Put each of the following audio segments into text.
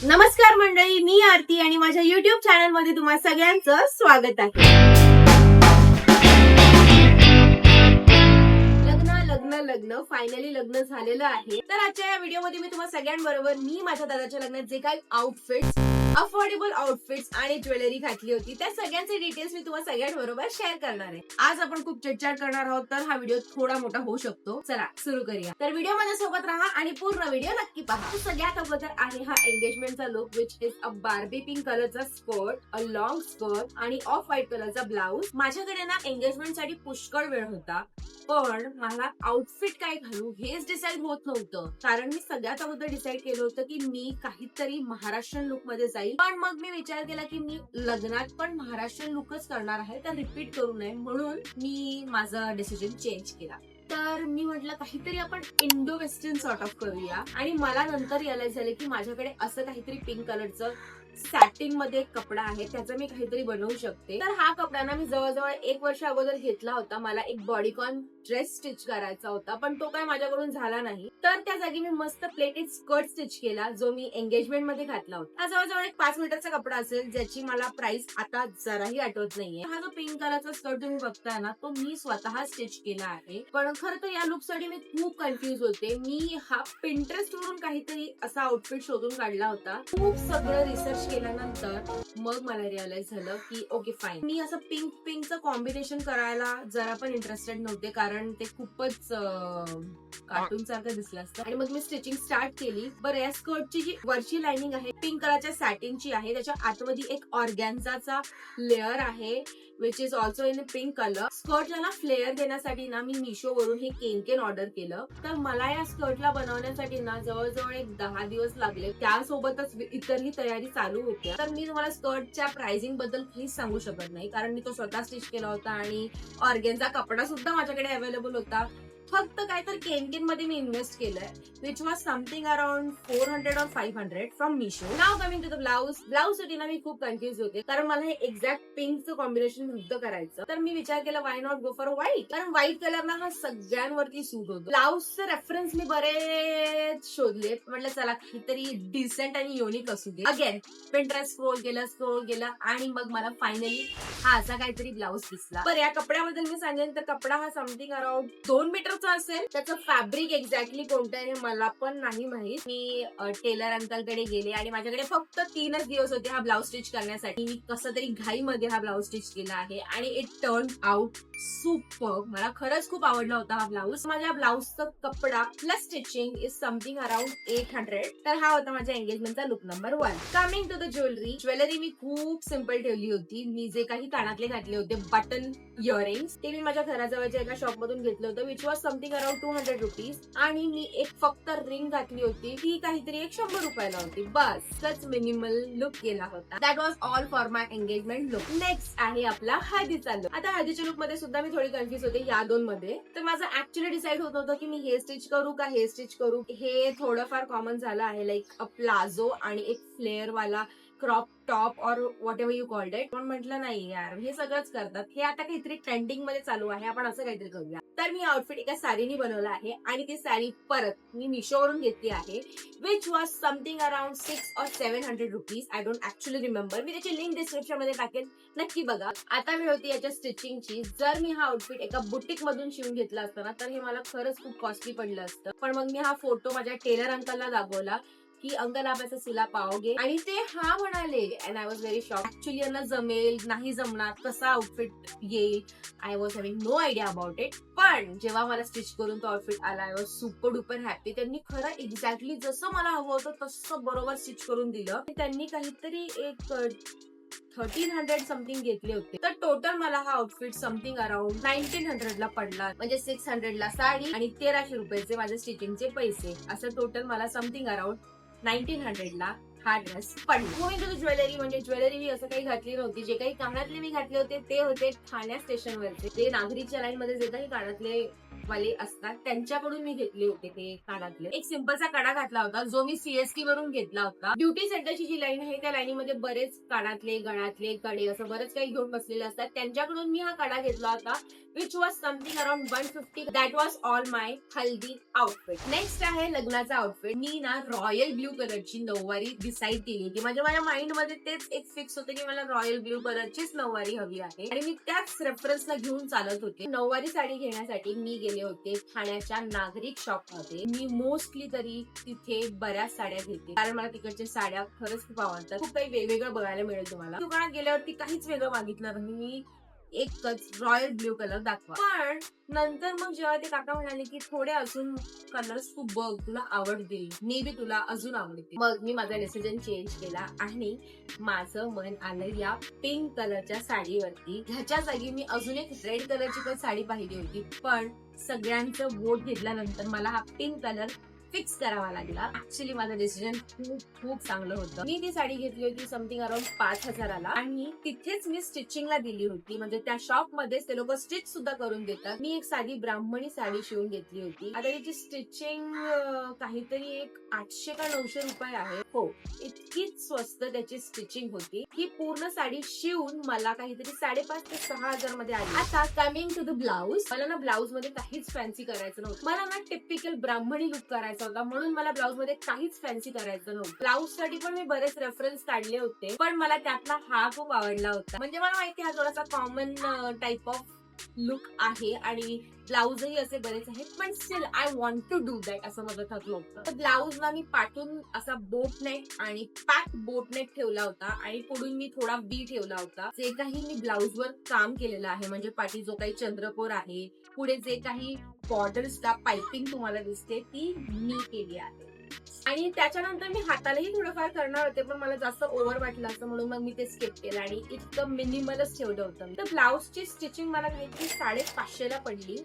नमस्कार मंडळी, मी आरती आणि माझ्या युट्यूब चॅनल मध्ये तुम्हा सगळ्यांचं स्वागत आहे. लग्न फायनली लग्न झालेलं आहे. तर आजच्या या व्हिडिओमध्ये मी तुम्हा सगळ्यांबरोबर मी माझ्या दादाच्या लग्नात जे काही आउटफिट्स, अफोर्डेबल आउटफिट्स आणि ज्वेलरी घातली होती त्या सगळ्यांचे डिटेल्स मी तुम्हा सगळ्यांबरोबर शेअर करणार आहे. आज आपण खूप चर्चा करणार आहोत, तर हा व्हिडिओ थोडा मोठा होऊ शकतो. चला सुरू करूया. तर व्हिडिओ मध्ये सोबत राहा आणि पूर्ण व्हिडिओ नक्की पहा. सगळ्यात अगोदर आहे हा एंगेजमेंटचा look, which is a Barbie pink कलरचा स्कर्ट, अ लॉंग स्कर्ट आणि ऑफ व्हाईट कलरचा ब्लाऊज. माझ्याकडे ना एंगेजमेंट साठी पुष्कळ वेळ होता, पण मला आउटफिट काय घालू हेच डिसाईड होत नव्हतं. कारण मी सगळ्यात अगोदर डिसाईड केलं होतं की मी काहीतरी महाराष्ट्रीयन लुक मध्ये जाईल, पण मग मी विचार केला की मी लग्नात पण महाराष्ट्रीयन लुकच करणार आहे, तर रिपीट करू नये, म्हणून मी माझा डिसिजन चेंज केला. तर मी म्हटलं काहीतरी आपण इंडो वेस्टर्न सॉर्ट ऑफ करूया. आणि मला नंतर रिअलाइज झाले की माझ्याकडे असं काहीतरी पिंक कलरचं सॅटिन मध्ये एक कपडा आहे, त्याचं मी काहीतरी बनवू शकते. तर हा कपडा ना मी जवळजवळ 1 वर्ष अगोदर घेतला होता. मला एक बॉडीकॉन ड्रेस स्टिच करायचा होता, पण तो काय माझ्याकडून झाला नाही. तर त्या जागी मी मस्त प्लेटेड स्कर्ट स्टिच केला, जो मी एंगेजमेंट मध्ये घातला होता. हा जवळजवळ एक 5 मीटरचा कपडा असेल, ज्याची मला प्राइस आता जराही आठवत नाहीये. हा जो पिंक कलरचा स्कर्ट तुम्ही बघताय ना, तो मी स्वतः स्टिच केला आहे. पण खरं तर या लुक साठी मी खूप कन्फ्युज होते. मी हा पिंटरेस्ट वरून काहीतरी असा आउटफिट शोधून काढला होता. खूप सगळं रिसर्च केल्यानंतर मग मला रिअलाइज झालं की ओके फाईन, मी असं पिंकचं कॉम्बिनेशन करायला जरा पण इंटरेस्टेड नव्हते, कारण ते खूपच कार्टून सारखं दिसलं असतं. आणि मग मी स्टिचिंग स्टार्ट केली. बरं, या स्कर्टची जी वरची लाइनिंग आहे पिंक कलरच्या सॅटिनची आहे, त्याच्या आतमध्ये एक ऑर्गॅन्झाचा लेअर आहे, which is also in pink colour. स्कर्टला ना फ्लेअर देण्यासाठी ना मी मिशो वरून हे केन ऑर्डर केलं. तर मला या स्कर्टला बनवण्यासाठी ना जवळजवळ एक 10 दिवस लागले. त्यासोबतच इतरही तयारी चालू होत्या. तर मी तुम्हाला स्कर्टच्या प्राइसिंग बद्दल काहीच सांगू शकत नाही, कारण मी तो स्वतः स्टिच केला होता आणि ऑर्गेन्झा कपडा सुद्धा माझ्याकडे अवेलेबल होता. फक्त काय तर केन मध्ये मी इन्व्हेस्ट केलंय, which was something around 400 or 500 from Meesho. Now coming to the blouse. Blouse साठी ना मी खूप कन्फ्युज होते, कारण मला हे एक्झॅक्ट पिंकचं कॉम्बिनेशन नव्हतं करायचं. तर मी विचार केला why not go for white, कारण व्हाईट कलर ना हा सगळ्यांवरती सूट होतो. ब्लाउजचं रेफरन्स मी बरेच शोधले, म्हटलं चला काहीतरी डिसेंट आणि युनिक असू दे. अगेन पिंटरेस्ट स्क्रोल केलं आणि मग मला फायनली हा असा काहीतरी ब्लाउज दिसला. बरं, या कपड्याबद्दल मी सांगेन तर कपडा हा समथिंग अराउंड 2 मीटरचा असेल. त्याचं फॅब्रिक एक्झॅक्टली कोणतं आहे मला पण नाही माहित. मी टेलर अंकलकडे गेले आणि माझ्याकडे फक्त 3च दिवस होते हा ब्लाउज स्टिच करण्यासाठी. मी कसं तरी घाईमध्ये हा ब्लाउज स्टिच केला आहे आणि इट टर्न आउट सुपर. मला खरंच खूप आवडला होता हा ब्लाउज. माझ्या ब्लाउजचा कपडा plus stitching is something around 800. तर हा होता माझ्या एंगेजमेंटचा look number 1. Coming to the jewellery मी खूप सिम्पल ठेवली होती. मी जे काही कानातले घातले होते बटन इयरिंग्स, ते मी माझ्या घराजवळच्या एका शॉप मधून घेतलं होतं, which was something around 200 rupees. आणि मी एक फक्त रिंग घातली होती, ती काहीतरी 100 रुपयाला होती. बस सच मिनिमल लुक केला होता. That was all for my engagement look. Next आहे आपला हळदीचा लुक. आता हळदीच्या लुक मध्ये सुद्धा मी थोडी कन्फ्युज होते या दोन मध्ये. तर माझं ऍक्च्युअली डिसाईड होत होतं की मी हे स्टिच करू का हे स्टिच करू. हे थोडंफार कॉमन झालं आहे, लाईक अ प्लाझो आणि एक फ्लेअर वाला क्रॉप टॉप और what ever you called it. पण म्हटलं नाही यार, हे सगळंच करतात, हे आता काहीतरी ट्रेंडिंग मध्ये चालू आहे, आपण असं काहीतरी करूया. तर मी आउटफिट एका साडीने बनवला आहे आणि ती साडी परत मी मिशोवरून घेतली आहे, which was something around 600 or 700 rupees. I don't actually remember. मी त्याची लिंक डिस्क्रिप्शन मध्ये टाकेल, नक्की बघा. आता मी होती याच्या स्टिचिंगची. जर मी हा आउटफिट एका बुटीक मधून शिवून घेतला असता ना, तर हे मला खरंच खूप कॉस्टली पडलं असतं. पण मग मी हा फोटो माझ्या टेलर अंकलला दाखवला की अंकल आप ऐसा सिला पाओगे, आणि ते हा म्हणाले. And I was very shock. Actually यांना जमेल नाही जमणार, कसा आउटफिट येईल, I was having no idea about it. पण जेव्हा मला स्टिच करून तो आउटफिट आला, I was super duper happy. त्यांनी खरं एक्झॅक्टली जसं मला हवं होतं तसं बरोबर स्टिच करून दिलं. त्यांनी काहीतरी एक 1300 समथिंग घेतले होते. तर टोटल मला हा आउटफिट समथिंग अराउंड 1900 ला पडला. म्हणजे 600 ला साडी आणि 1300 रुपयाचे माझे स्टिचिंगचे पैसे, असं टोटल मला समथिंग अराउंड 1900 ला हा ड्रेस पडला. ज्वेलरी, म्हणजे ज्वेलरी मी असं काही घातली नव्हती. जे काही कानातले मी घातले होते ते होते ठाण्या स्टेशनवरचे. ते नागरीच्या लाईन मध्ये जे काही कानातले वाले असतात त्यांच्याकडून मी घेतले होते ते कानातले. एक सिंपलचा कडा घातला होता जो मी सीएसटी वरून घेतला होता. ब्युटी सेंटरची जी लाईन आहे त्या लाईनीमध्ये बरेच कानातले, गळ्यातले, कडे असं बरेच काही घेऊन बसलेले असतात. त्यांच्याकडून मी हा कडा घेतला होता which was something around 150. That was all my haldi outfit. Next आहे लग्नाचा आउटफिट. मी ना रॉयल ब्ल्यू कलरची नऊवारी डिसाईड केली होती. म्हणजे माझ्या माइंड मध्ये तेच एक फिक्स होतं की मला रॉयल ब्ल्यू कलरचीच नऊवारी हवी आहे आणि मी त्याच रेफरन्सला घेऊन चालत होते. नऊवारी साडी घेण्यासाठी मी गेले होते ठाण्याच्या नागरिक शॉप मध्ये. मी मोस्टली तरी तिथे बऱ्याच साड्या घेते कारण मला तिकडच्या साड्या खरंच खूप आवडतात. खूप काही वेगवेगळं बघायला मिळेल तुम्हाला. दुकानात गेल्यावरती काहीच वेगळं मागितलं नाही. मी एकच रॉयल ब्ल्यू कलर दाखवा. पण नंतर मग जेव्हा ते काका म्हणाले की थोडे अजून कलर्स तू बघ, तुला आवडतील, मे बी तुला अजून आवडतील, मग मी माझा डिसिजन चेंज केला आणि माझं मन आलं या पिंक कलरच्या साडीवरती. ह्याच्या जागी मी अजून एक रेड कलरची पण साडी पाहिली होती पण सगळ्यांचं वोट घेतल्यानंतर मला हा पिंक कलर फिक्स करावा लागला. ऍक्च्युली माझं डिसिजन खूप चांगलं होतं. मी ती साडी घेतली होती समथिंग अराउंड 5,000ला आणि तिथेच मी स्टिचिंगला दिली होती. म्हणजे त्या शॉप मध्येच ते लोक स्टिच सुद्धा करून देतात. मी एक साधी ब्राह्मणी साडी शिवून घेतली होती. आता तिची स्टिचिंग काहीतरी एक 800 का 900 रुपये आहे. हो, इतकीच स्वस्त त्याची स्टिचिंग होती. ही पूर्ण साडी शिवून मला काहीतरी 5,500 ते 6,000 मध्ये आली. आता कमिंग टू द ब्लाऊज. मला ना ब्लाऊज मध्ये काहीच फॅन्सी करायचं नव्हतं. मला ना टिपिकल ब्राह्मणी लुक करायचा होता म्हणून मला ब्लाऊज मध्ये काहीच फॅन्सी करायचं नव्हतं. ब्लाऊज साठी पण मी बरेच रेफरन्स काढले होते पण मला त्यातला हा खूप आवडला होता. म्हणजे मला माहिती हा थोडासा कॉमन टाइप ऑफ लुक आहे आणि ब्लाऊजही असे बरेच आहेत पण still I want to do that असं माझं ठरलं होतं. तर ब्लाऊजला मी पाठून असा बोट नेक आणि पॅक बोट नेक ठेवला होता आणि पुढून मी थोडा बी ठेवला होता. जे काही मी ब्लाऊजवर काम केलेलं आहे म्हणजे पाठी जो काही चंद्रकोर आहे, पुढे जे काही बॉर्डर्सला पाइपिंग तुम्हाला दिसते ती मी केली आहे. आणि त्याच्यानंतर मी हातालाही थोडंफार करणार होते पण मला जास्त ओव्हर वाटलं असं म्हणून मग मी ते स्किप केलं आणि इतकं मिनिमलच ठेवलं होतं. तर ब्लाऊजची स्टिचिंग मला काहीतरी 550ला पडली.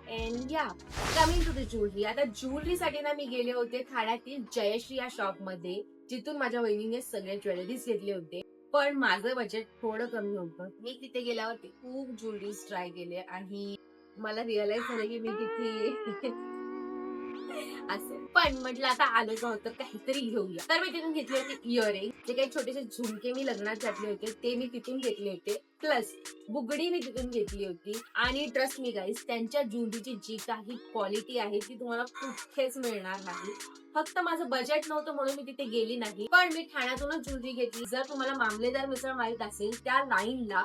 अँड या कमिंग टू द ज्वेलरी. आता ज्वेलरीसाठी ना मी गेले होते ठाण्यातील जयश्री या शॉप मध्ये जिथून माझ्या वहिनीने सगळे ज्वेलरीज घेतले होते. पण माझं बजेट थोडं कमी होतं. मी तिथे गेल्यावरती खूप ज्वेलरीज ट्राय केले आणि मला रिअलाइज झालं की मी तिथे असं पण म्हटलं आता आलोच आहोत तर काहीतरी घेऊया. तर मी तिथून घेतले होते इयरिंग. जे काही छोटेसे झुमके मी लग्नात घातले होते ते मी तिथून घेतले होते. प्लस बुगडी मी तिथून घेतली होती. आणि ट्रस्ट मी गाईज त्यांच्या ज्वेलरीची जी काही क्वालिटी आहे ती तुम्हाला कुठेच मिळणार नाही. फक्त माझं बजेट नव्हतं म्हणून मी तिथे गेली नाही पण मी ठाण्यातूनच ज्वेलरी घेतली. जर तुम्हाला मामलेदार मिसळ माहित असेल त्या लाईनला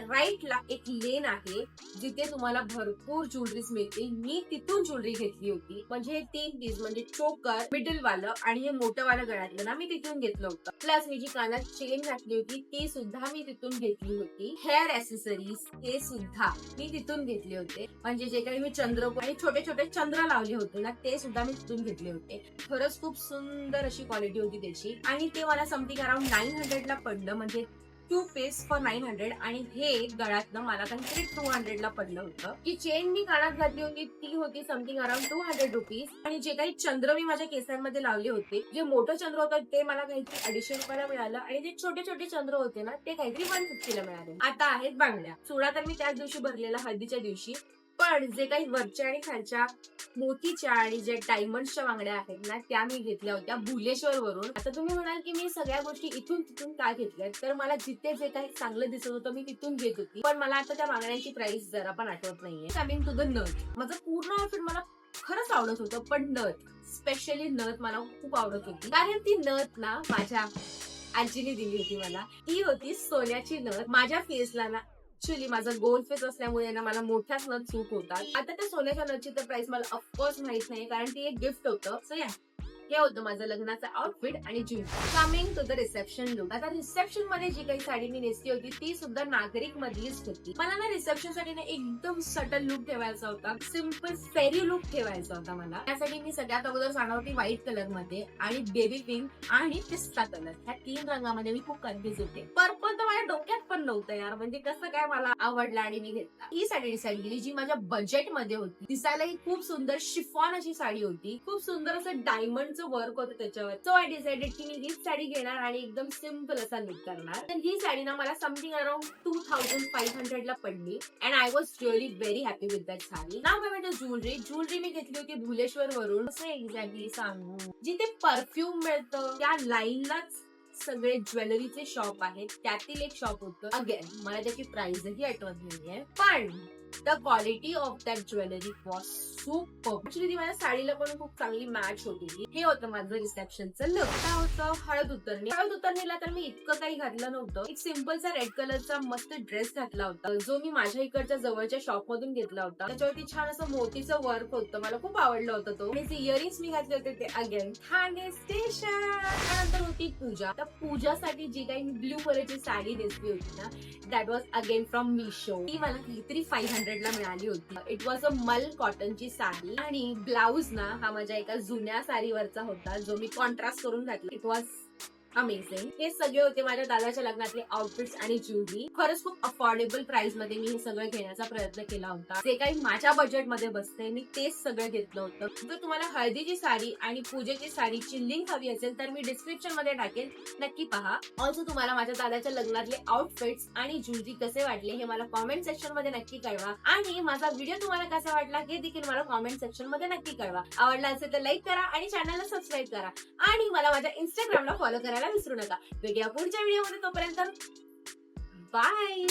राईटला एक लेन आहे जिथे तुम्हाला भरपूर ज्वेलरीज मिळतील. मी तिथून ज्वेलरी घेतली होती. म्हणजे हे 3 पीस म्हणजे चोकर, मिडल वालं आणि हे मोठं वालं गळ्यातलं ना मी तिथून घेतलं होतं. प्लस मी जी कानात चेन घातली होती ती सुद्धा मी तिथून घेतली होती. हेअर ऍसेसरीज हे सुद्धा मी तिथून घेतले होते. म्हणजे जे काही मी चंद्रकोर आणि छोटे छोटे चंद्र लावले होते ना ते सुद्धा मी तिथून घेतले होते. खरंच खूप सुंदर अशी क्वालिटी होती त्याची आणि ते मला समथिंग अराउंड 900ला पडलं. म्हणजे 2 पीस फॉर 900 आणि हे गळ्यातनं मला काहीतरी 200ला पडलं होतं. की चेन मी कानात घातली होती ती होती समथिंग अराउंड 200 रुपीज आणि जे काही चंद्र मी माझ्या केसांमध्ये लावले होते जे मोठं चंद्र होतं ते मला काहीतरी 250 रुपयाला मिळालं आणि जे छोटे छोटे चंद्र होते ना ते काहीतरी 150ला मिळाले. आता आहेत बांगड्या. चुडा तर मी त्याच दिवशी भरलेला हळदीच्या दिवशी पण जे काही वरच्या आणि खालच्या मोतीच्या आणि जे डायमंडच्या बांगड्या आहेत ना त्या मी घेतल्या होत्या भुलेश्वर वरून. आता तुम्ही म्हणाल की मी सगळ्या गोष्टी इथून तिथून काय घेतल्यात तर मला जिथे जे काही चांगलं दिसत होतं मी तिथून घेत होती पण मला आता त्या बांगड्यांची प्राइस जरा पण आठवत नाहीये. कमिंग टू द नथ. माझं पूर्ण आउटफिट मला खरंच आवडत होतं पण नथ स्पेशली नथ मला खूप आवडत होती कारण ती नथ ना माझ्या आजीने दिली होती मला. ती होती सोन्याची नथ. माझ्या फेसला ना ऍक्च्युली माझा गोल फेस असल्यामुळे ना मला मोठ्याच नथ सूट होतात. आता त्या सोन्याच्या नथची तर प्राइस मला ऑफकोर्स माहित नाही कारण ती एक गिफ्ट होतं. सो या हे होतं माझं लग्नाचं आउटफिट आणि jewellery. Coming to the reception look. आता रिसेप्शन मध्ये जी काही साडी मी नेसली होती ती सुद्धा नागरिक मधलीच होती. मला ना रिसेप्शन साठी ना एकदम सटल लुक ठेवायचा होता. सिम्पल फेरी लुक ठेवायचा होता मला. त्यासाठी मी सगळ्यात अगोदर सांगणार होती व्हाईट कलर मध्ये आणि बेबी पिंक आणि पिस्ता कलर ह्या 3 रंगामध्ये मी खूप कन्फ्युज होते. पर्पल तर माझ्या डोक्यात पण नव्हतं यार, म्हणजे कसं काय मला आवडला आणि मी घेतला. ही साडी डिसाईड केली जी माझ्या बजेटमध्ये होती. दिसायलाही खूप सुंदर शिफॉन अशी साडी होती. खूप सुंदर असं डायमंडचं वर्क होतं त्याच्यावर. सो आय डिसाइडेड की मी हीच साडी घेणार आणि एकदम सिम्पल असा लुक करणार. तर ही साडी ना मला समथिंग अराउंड 2500 ला पडली and I was really very happy with that sari. नाव काय म्हणजे ज्वेलरी मी घेतली होती भुलेश्वर वरून. कसं एक्झॅक्टली सांगू, जिथे परफ्यूम मिळतं त्या लाईनलाच सगळे ज्वेलरीचे शॉप आहेत, त्यातील एक शॉप होतं. अगेन मला त्याची प्राइसही आठवत नाहीये, पण the quality of that jewellery was super. Actually ती माझ्या साडीला पण खूप चांगली मॅच होती. हे होतं माझं रिसेप्शनचं लुक. काय होतं हळद उतरणीला तर मी इतकं काही घातलं नव्हतं. एक सिम्पलचा रेड कलरचा मस्त ड्रेस घातला होता, जो मी माझ्या इकडच्या जवळच्या शॉप मधून घेतला होता. त्याच्यावरती छान असं मोतीचं वर्क होतं, मला खूप आवडलं होतं तो. आणि जे इयरिंग्स मी घातले होते ते अगेन ठाणे स्टेशन. त्यानंतर होती पूजा. तर पूजासाठी जी काही ब्ल्यू कलरची साडी नेसली होती ना, that was again from Meesho. ती मला काहीतरी 500 ला मिळाली होती. इट वॉज अ मल कॉटनची साडी आणि ब्लाऊज ना हा माझ्या एका जुन्या साडीवरचा होता, जो मी कॉन्ट्रास्ट करून घातला. It was amazing. हे सगळे होते माझ्या दादाच्या लग्नातले आउटफिट्स आणि ज्वेलरी. खरंच खूप अफोर्डेबल प्राइस मध्ये मी हे सगळं घेण्याचा प्रयत्न केला होता. जे काही माझ्या बजेटमध्ये बसते मी तेच सगळं घेतलं होतं. जर तुम्हाला हळदीची साडी आणि पूजेची साडीची लिंक हवी असेल तर मी डिस्क्रिप्शन मध्ये टाकेल, नक्की पहा. ऑल्सो तुम्हाला माझ्या दादाच्या लग्नातले आउटफिट्स आणि ज्वेलरी कसे वाटले हे मला कॉमेंट सेक्शन मध्ये नक्की कळवा. आणि माझा व्हिडिओ तुम्हाला कसा वाटला हे देखील मला कॉमेंट सेक्शन मध्ये नक्की कळवा. आवडला असेल तर लाईक करा आणि चॅनलला सबस्क्राईब करा आणि मला माझ्या इंस्टाग्रामला फॉलो करायला विसरू नका. भेटूया पुढच्या व्हिडिओमध्ये, तोपर्यंत बाय.